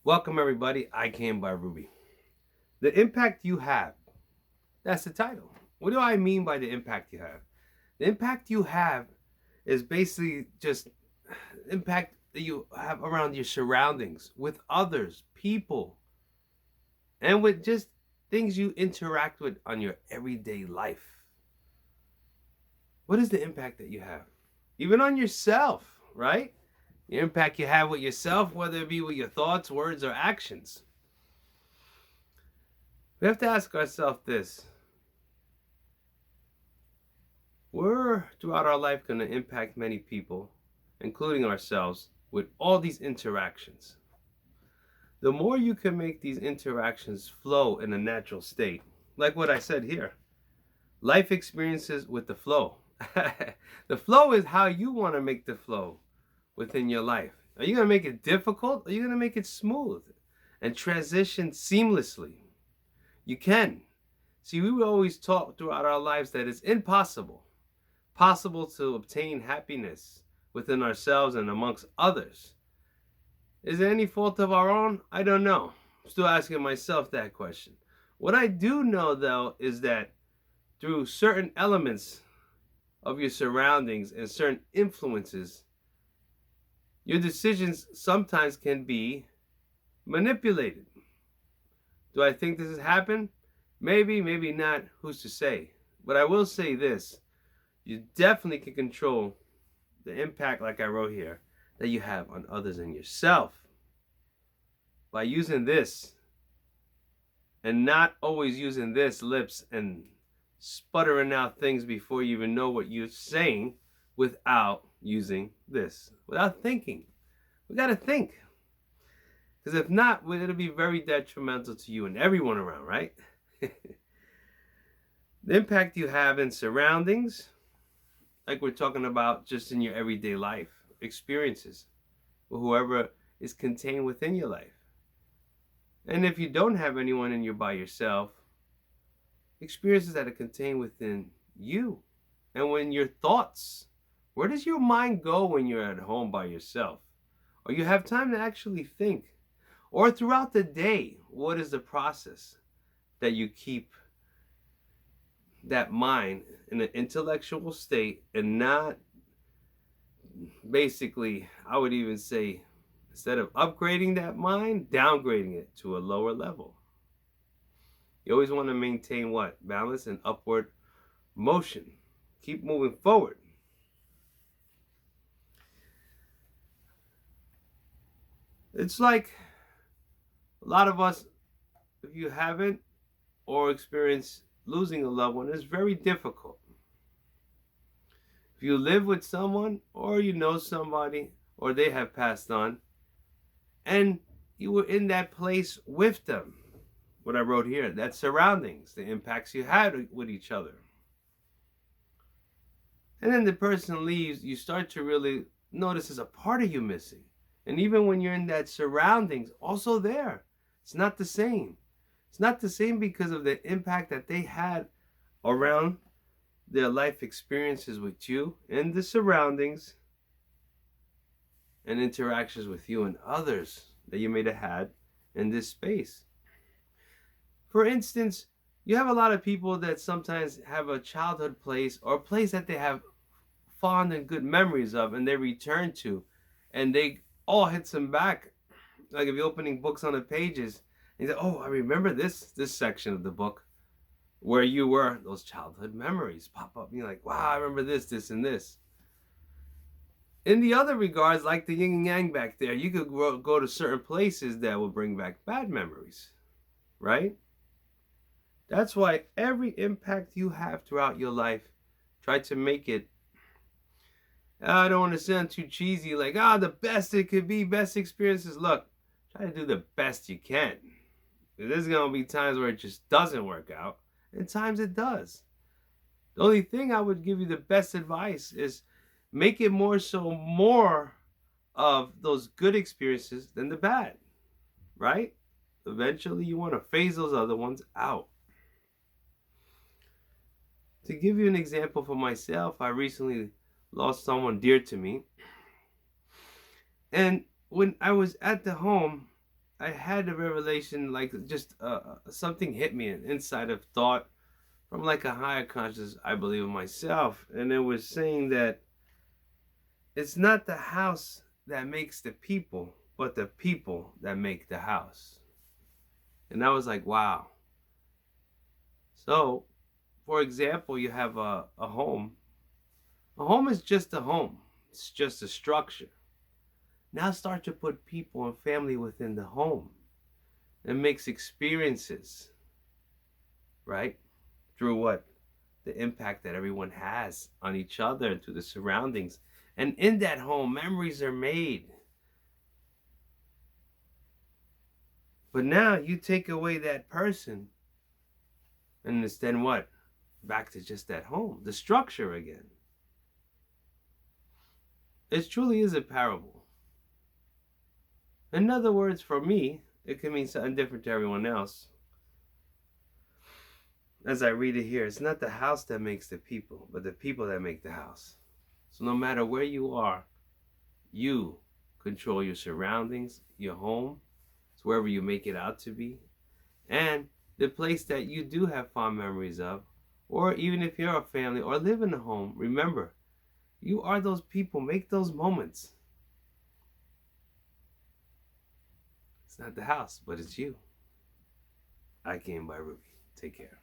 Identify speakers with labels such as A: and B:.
A: Welcome, everybody. I Can by Rubey. The impact you have. That's the title. What do I mean by the impact you have? The impact you have is basically just impact that you have around your surroundings, with others, people, and with just things you interact with on your everyday life. What is the impact that you have? Even on yourself, right? The impact you have with yourself, whether it be with your thoughts, words, or actions. We have to ask ourselves this. We're throughout our life going to impact many people, including ourselves, with all these interactions. The more you can make these interactions flow in a natural state, like what I said here, life experiences with the flow. The flow is how you want to make the flow within your life. Are you going to make it difficult? Or are you going to make it smooth and transition seamlessly? You can. See, we were always taught throughout our lives that it's impossible to obtain happiness within ourselves and amongst others. Is it any fault of our own? I don't know. I'm still asking myself that question. What I do know, though, is that through certain elements of your surroundings and certain influences, your decisions sometimes can be manipulated. Do I think this has happened? Maybe, maybe not. Who's to say? But I will say this. You definitely can control the impact, like I wrote here, that you have on others and yourself by using this and not always using this lips and sputtering out things before you even know what you're saying without using this, without thinking. We got to think. Because if not, it'll be very detrimental to you and everyone around, right? The impact you have in surroundings, like we're talking about just in your everyday life, experiences, or whoever is contained within your life. And if you don't have anyone and you're by yourself, experiences that are contained within you. And when your thoughts, where does your mind go when you're at home by yourself? Or you have time to actually think? Or throughout the day, what is the process that you keep that mind in an intellectual state and not basically, I would even say, instead of upgrading that mind, downgrading it to a lower level? You always want to maintain what? Balance and upward motion. Keep moving forward. It's like a lot of us, if you haven't or experienced losing a loved one, it's very difficult. If you live with someone or you know somebody or they have passed on and you were in that place with them, what I wrote here, that surroundings, the impacts you had with each other. And then the person leaves, you start to really notice there's a part of you missing. And even when you're in that surroundings, also there, it's not the same. It's not the same because of the impact that they had around their life experiences with you and the surroundings and interactions with you and others that you may have had in this space. For instance, you have a lot of people that sometimes have a childhood place or a place that they have fond and good memories of and they return to, and they all hits them back. Like if you're opening books on the pages, and you say, oh, I remember this section of the book where you were. Those childhood memories pop up and you're like, wow, I remember this, and this. In the other regards, like the yin and yang back there, you could go to certain places that will bring back bad memories, right? That's why every impact you have throughout your life, try to make it, I don't want to sound too cheesy, like, the best it could be, best experiences. Look, try to do the best you can. There's going to be times where it just doesn't work out, and times it does. The only thing I would give you the best advice is make it more of those good experiences than the bad, right? Eventually, you want to phase those other ones out. To give you an example for myself, I recently lost someone dear to me. And when I was at the home, I had a revelation, like just something hit me, an inside of thought from like a higher conscious, I believe in myself, and it was saying that it's not the house that makes the people, but the people that make the house. And I was like, wow. So, for example, you have a home. A home is just a home. It's just a structure. Now start to put people and family within the home. It makes experiences, right? Through what? The impact that everyone has on each other and to the surroundings. And in that home, memories are made. But now you take away that person, and it's then what? Back to just that home, the structure again. It truly is a parable. In other words, for me, it can mean something different to everyone else. As I read it here, it's not the house that makes the people, but the people that make the house. So no matter where you are, you control your surroundings, your home, it's wherever you make it out to be, and the place that you do have fond memories of, or even if you're a family or live in a home, remember, you are those people. Make those moments. It's not the house, but it's you. I came by Rubey. Take care.